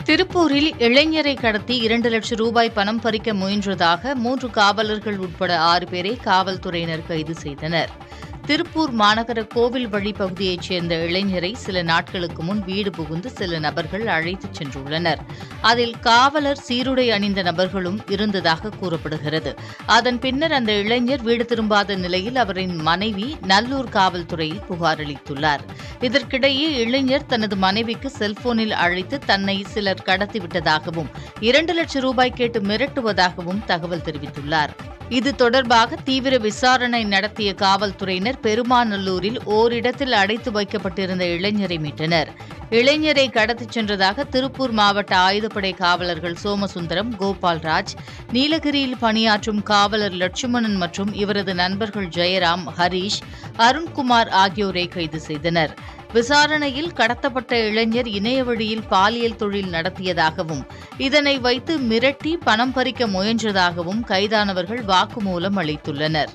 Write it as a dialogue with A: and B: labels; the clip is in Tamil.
A: திருப்பூரில் இளைஞரை கடத்தி 2 லட்சம் ரூபாய் பணம் பறிக்க முயன்றதாக 3 காவலர்கள் உட்பட 6 பேரை காவல்துறையினர் கைது செய்தனர். திருப்பூர் மாநகர கோவில் வழி பகுதியைச் சேர்ந்த இளைஞரை சில நாட்களுக்கு முன் வீடு புகுந்து சில நபர்கள் அழைத்துச் சென்றுள்ளனர். அதில் காவலர் சீருடை அணிந்த நபர்களும் இருந்ததாக கூறப்படுகிறது. அதன் பின்னர் அந்த இளைஞர் வீடு திரும்பாத நிலையில் அவரின் மனைவி நல்லூர் காவல்துறையில் புகார் அளித்துள்ளார். இதற்கிடையே இளைஞர் தனது மனைவிக்கு செல்போனில் அழைத்து தன்னை சிலர் கடத்திவிட்டதாகவும் 2 லட்சம் ரூபாய் கேட்டு மிரட்டுவதாகவும் தகவல் தெரிவித்துள்ளார். இது தொடர்பாக தீவிர விசாரணை நடத்திய காவல்துறையினர் பெருமாநல்லூரில் ஓரிடத்தில் அடைத்து வைக்கப்பட்டிருந்த இளைஞரை மீட்டனர். இளைஞரை கடத்திச் சென்றதாக திருப்பூர் மாவட்ட ஆயுதப்படை காவலர்கள் சோமசுந்தரம், கோபால்ராஜ், நீலகிரியில் பணியாற்றும் காவலர் லட்சுமணன் மற்றும் இவரது நண்பர்கள் ஜெயராம், ஹரீஷ், அருண்குமார் ஆகியோரை கைது செய்தனர். விசாரணையில் கடத்தப்பட்ட இளைஞர் இணையவழியில் பாலியல் தொழில் நடத்தியதாகவும் இதனை வைத்து மிரட்டி பணம் பறிக்க முயன்றதாகவும் கைதானவர்கள் வாக்குமூலம் அளித்துள்ளனர்.